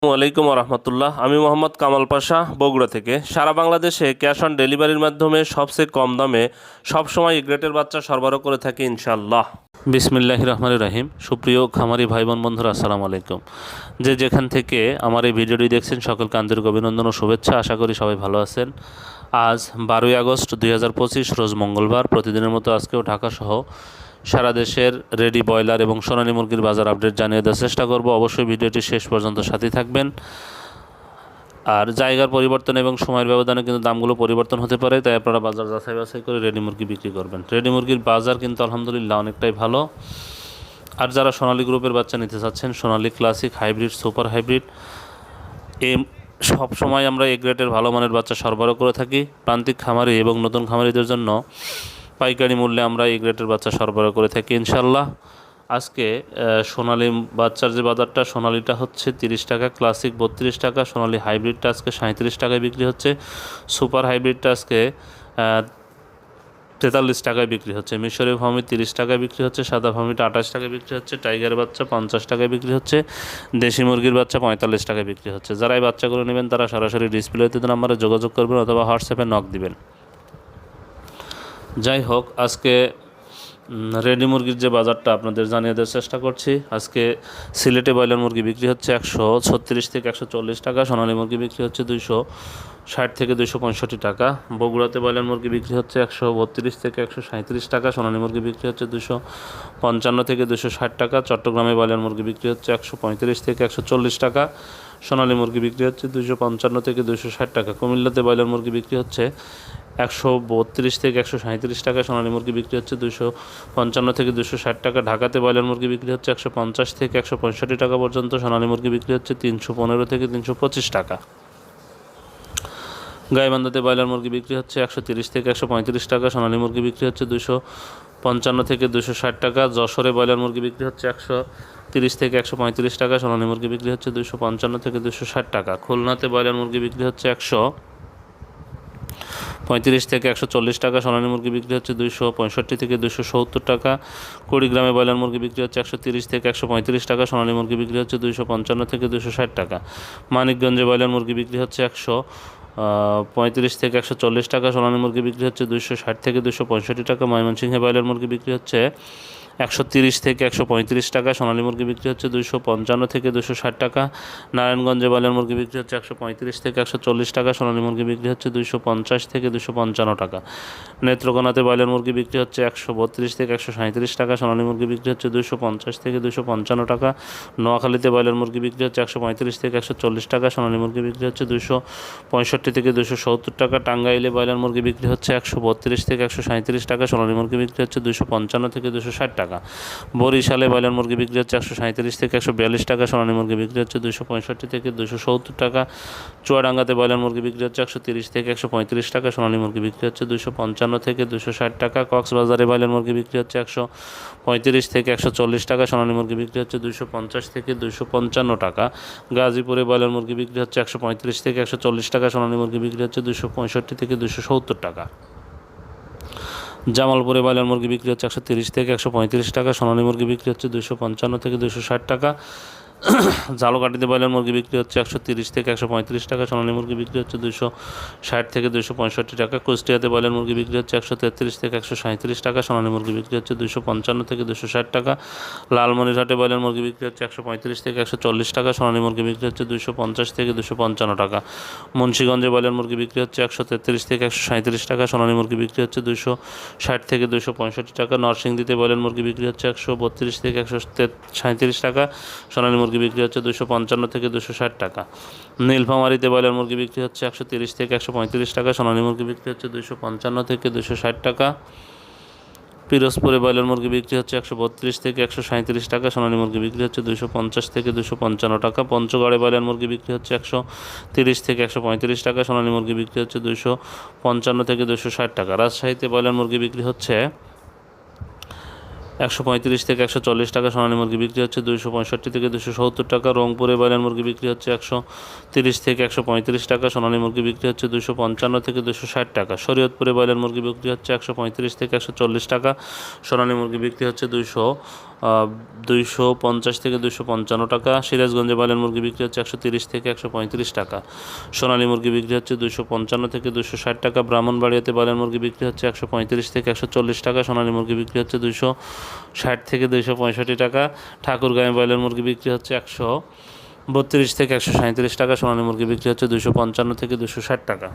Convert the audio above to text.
আসসালামু আলাইকুম রহমতুল্লাহ। আমি মোহাম্মদ কামাল পাশা, বগুড়া থেকে। সারা বাংলাদেশে ক্যাশ অন ডেলিভারির মাধ্যমে সবচেয়ে কম দামে সবসময় গ্রেটের বাচ্চা সরবরাহ করে থাকি ইনশাল্লাহ। বিসমিল্লাহির রহমানির রহিম। সুপ্রিয় খামারি ভাই বোন বন্ধুরা, আসসালামু আলাইকুম। যে যেখান থেকে আমার এই ভিডিওটি দেখছেন সকলকে আন্তরিক অভিনন্দন ও শুভেচ্ছা। আশা করি সবাই ভালো আছেন। আজ 12ই আগস্ট 2025 রোজ মঙ্গলবার। প্রতিদিনের মতো আজকেও ঢাকাসহ সারা দেশের রেডি ব্রয়লার এবং সোনালী মুরগির বাজার আপডেট জানিয়ে দেওয়ার চেষ্টা করব। অবশ্যই ভিডিওটি শেষ পর্যন্ত সাথেই থাকবেন। আর জায়গার পরিবর্তন এবং সময়ের ব্যবধানে কিন্তু দামগুলো পরিবর্তন হতে পারে, তাই আপনারা বাজার যাচাই বাছাই করে রেডি মুরগি বিক্রি করবেন। রেডি মুরগির বাজার কিন্তু আলহামদুলিল্লাহ অনেকটাই ভালো। আর যারা সোনালী গ্রুপের বাচ্চা নিতে চাচ্ছেন, সোনালী ক্লাসিক, হাইব্রিড, সুপার হাইব্রিড, এই সব সময় আমরা এ গ্রেডের ভালো মানের বাচ্চা সরবরাহ করে থাকি। প্রান্তিক খামারি এবং নতুন খামারিদের জন্য পাইকারি মূল্যে আমরা এই গ্রেডের বাচ্চা সরবরাহ করে থাকি ইনশাল্লাহ। আজকে সোনালী বাচ্চার যে বাজারটা, সোনালীটা হচ্ছে 30 টাকা, ক্লাসিক 32 টাকা, সোনালী হাইব্রিডটা আজকে 37 টাকায় বিক্রি হচ্ছে, সুপার হাইব্রিডটা আজকে 43 টাকায় বিক্রি হচ্ছে, মিশরীয় ফার্মি 30 টাকায় বিক্রি হচ্ছে, সাদা ফার্মিটা 28 টাকায় বিক্রি হচ্ছে, টাইগার বাচ্চা 50 টাকায় বিক্রি হচ্ছে, দেশি মুরগির বাচ্চা 45 টাকায় বিক্রি হচ্ছে। যারা এই বাচ্চাগুলো নেবেন তারা সরাসরি ডিসপ্লেতে নাম্বারে যোগাযোগ করবেন অথবা হোয়াটসঅ্যাপে নক দিবেন। যাই হোক, আজকে রেডি মুরগির যে বাজারটা আপনাদের জানিয়ে দেওয়ার চেষ্টা করছি। আজকে সিলেটে ব্রয়লার মুরগি বিক্রি হচ্ছে 136 থেকে 140 টাকা, সোনালী মুরগি বিক্রি হচ্ছে 260 থেকে 265 টাকা, বগুড়াতে ব্রয়লার মুরগি বিক্রি হচ্ছে 132 থেকে 137 টাকা, সোনালী মুরগি বিক্রি হচ্ছে 255 থেকে 260 টাকা, চট্টগ্রামে ব্রয়লার মুরগি বিক্রি হচ্ছে 135 থেকে 140 টাকা, সোনালী মুরগি বিক্রি হচ্ছে 255 থেকে 260 টাকা, কুমিল্লাতে ব্রয়লার মুরগি বিক্রি হচ্ছে 132 থেকে 137 টাকা, সোনালী মুরগি বিক্রি হচ্ছে 255 থেকে 260 টাকা, ঢাকাতে ব্রয়লার মুরগি বিক্রি হচ্ছে 150 থেকে 165 টাকা পর্যন্ত, সোনালী মুরগি বিক্রি হচ্ছে 315 থেকে 325 টাকা, গাইবান্ধাতে ব্রয়লার মুরগি বিক্রি হচ্ছে 130 থেকে 135 টাকা, সোনালী মুরগি বিক্রি হচ্ছে 255 থেকে 260 টাকা, যশোরে ব্রয়লার মুরগি বিক্রি হচ্ছে 130 থেকে 135 টাকা, সোনালী মুরগি বিক্রি হচ্ছে 255 থেকে 260 টাকা, খুলনাতে ব্রয়লার মুরগি বিক্রি হচ্ছে 135 থেকে 140 টাকা, সোনালী মুরগি বিক্রি হচ্ছে 265 থেকে 270 টাকা, কুড়িগ্রামে ব্রয়লার মুরগি বিক্রি হচ্ছে 130 থেকে 135 টাকা, সোনালী মুরগি বিক্রি হচ্ছে 255 থেকে 260 টাকা, মানিকগঞ্জে ব্রয়লার মুরগি বিক্রি হচ্ছে 135 থেকে 140 টাকা, সোনালী মুরগি বিক্রি হচ্ছে 260 থেকে 265 টাকা, ময়মনসিংহে ব্রয়লার মুরগি বিক্রি হচ্ছে 130 থেকে 135 টাকা, সোনালী মুরগি বিক্রি হচ্ছে 255 থেকে 260 টাকা, নারায়ণগঞ্জে ব্রয়লার মুরগি বিক্রি হচ্ছে 135 থেকে 140 টাকা, সোনালী মুরগি বিক্রি হচ্ছে 250 থেকে 255 টাকা, নেত্রকোনাতে ব্রয়লার মুরগি বিক্রি হচ্ছে 132 থেকে 137 টাকা, সোনালী মুরগি বিক্রি হচ্ছে 250 থেকে 255 টাকা, নোয়াখালীতে ব্রয়লার মুরগি বিক্রি হচ্ছে 135 থেকে 140 টাকা, সোনালী মুরগি বিক্রি হচ্ছে 265 থেকে 270 টাকা, টাঙ্গাইলে ব্রয়লার মুরগি বিক্রি হচ্ছে 132 থেকে 137 টাকা, সোনালী মুরগি বিক্রি হচ্ছে 255 থেকে 260 টাকা, বরিশালে ব্রয়লার মুরগি বিক্রি হচ্ছে 137 থেকে 142 টাকা, সোনালী মুরগি বিক্রি হচ্ছে 265 থেকে 270 টাকা, চুয়াডাঙ্গাতে ব্রয়লার মুরগি বিক্রি হচ্ছে 130 থেকে 135 টাকা, সোনালী মুরগি বিক্রি হচ্ছে 255 থেকে 260 টাকা, কক্সবাজারে ব্রয়লার মুরগি বিক্রি হচ্ছে 135 থেকে 140 টাকা, সোনালী মুরগি বিক্রি হচ্ছে 250 থেকে 255 টাকা, গাজীপুরে ব্রয়লার মুরগি বিক্রি হচ্ছে 135 থেকে 140 টাকা, সোনালী মুরগি বিক্রি হচ্ছে 265 থেকে 270 টাকা, জামালপুরে ব্রয়লার মুরগি বিক্রি হচ্ছে 130 থেকে 135 টাকা, সোনালী মুরগি বিক্রি হচ্ছে 255 থেকে 260 টাকা, ঝালকাঠিতে ব্রয়লার মুরগি বিক্রি হচ্ছে 130 থেকে 135 টাকা, সোনালী মুরগি বিক্রি হচ্ছে 260 থেকে 265 টাকা, কুষ্টিয়াতে ব্রয়লার মুরগি বিক্রি হচ্ছে 133 থেকে 137 টাকা, সোনালী মুরগি বিক্রি হচ্ছে 255 থেকে 260 টাকা, লালমনিরহাটে ব্রয়লার মুরগি বিক্রি হচ্ছে 135 থেকে 140 টাকা, সোনালী মুরগি বিক্রি হচ্ছে 250 থেকে 255 টাকা, মুন্সিগঞ্জে ব্রয়লার মুরগি বিক্রি হচ্ছে 133 থেকে 137 টাকা, সোনালী মুরগি বিক্রি হচ্ছে 260 থেকে 265 টাকা, নরসিংদীতে ব্রয়লার মুরগি বিক্রি হচ্ছে 132 থেকে 137 টাকা, সোনালী মুরগি বিক্রি হচ্ছে 255 থেকে 260 টাকা, নীলফামারীতে ব্রয়লার মুরগি বিক্রি হচ্ছে 130 থেকে 135 টাকা, সোনালী মুরগি বিক্রি হচ্ছে 255 থেকে 260 টাকা, পিরোজপুরে ব্রয়লার মুরগি বিক্রি হচ্ছে 132 থেকে 137 টাকা, সোনালী মুরগি বিক্রি হচ্ছে 250 থেকে 255 টাকা, পঞ্চগড়ে ব্রয়লার মুরগি বিক্রি হচ্ছে 130 থেকে 135 টাকা, সোনালী মুরগি বিক্রি হচ্ছে 255 থেকে 260 টাকা, রাজশাহীতে ব্রয়লার মুরগি বিক্রি হচ্ছে 135 থেকে 140 টাকা, সোনালী মুরগি বিক্রি হচ্ছে 265 থেকে 270 টাকা, রংপুরে ব্রয়লার মুরগি বিক্রি হচ্ছে 130 থেকে 135 টাকা, সোনালী মুরগি বিক্রি হচ্ছে 255 থেকে 260 টাকা, শরীয়তপুরে ব্রয়লার মুরগি বিক্রি হচ্ছে 135 থেকে 140 টাকা, সোনালী মুরগি বিক্রি হচ্ছে 250 থেকে 255 টাকা। সিরাজগঞ্জে ব্রয়লার মুরগি বিক্রি হচ্ছে 130 থেকে 135 টাকা। সোনালী মুরগি বিক্রি হচ্ছে 255 থেকে 260 টাকা। ব্রাহ্মণবাড়িয়াতে ব্রয়লার মুরগি বিক্রি হচ্ছে 135 থেকে 140 টাকা। সোনালী মুরগি বিক্রি হচ্ছে 260 থেকে 265 টাকা। ঠাকুরগাঁয়ে ব্রয়লার মুরগি বিক্রি হচ্ছে 132 থেকে 137 টাকা। সোনালী মুরগি বিক্রি হচ্ছে 255 থেকে 260 টাকা।